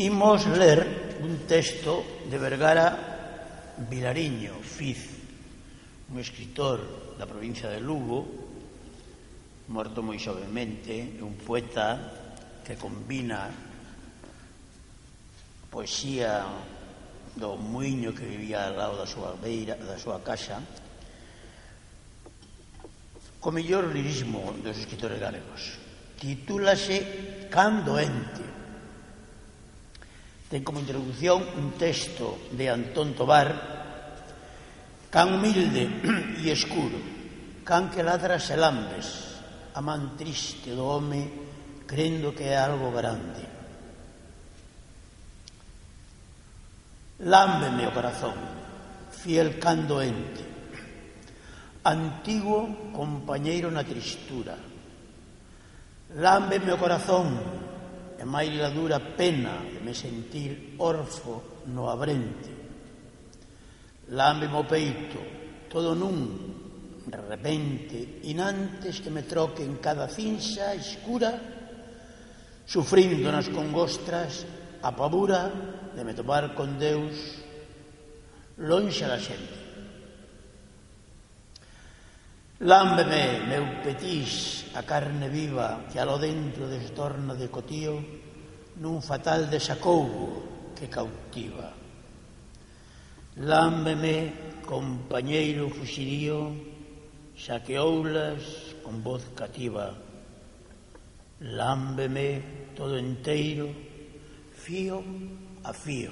Imos ler un texto de Vergara Vilariño Fiz, un escritor da provincia de Lugo, morto moi xovemente, un poeta que combina poesía do muiño que vivía ao lado da súa beira, da súa casa, co mellor lirismo dos escritores galegos. Titúlase Can doente. Ten como introducción un texto de Antón Tobar: can humilde e escuro, can que ladras e lambes, a man triste do home crendo que é algo grande. Lámbeme o corazón, fiel can doente, antiguo compañeiro na tristura. Lámbeme o corazón, e máis la dura pena de me sentir orfo no abrente. Lámbeme o peito, todo nun, de repente, inantes que me troquen cada cinza escura, sufrindo nas congostras a pavura de me topar con Deus lonxe da xente. Lámbeme, meu petís, a carne viva que alo dentro destorna de cotío nun fatal desacougo que cautiva. Lámbeme, compañeiro fuxirío, xa que oulas con voz cativa. Lámbeme todo enteiro, fío a fío.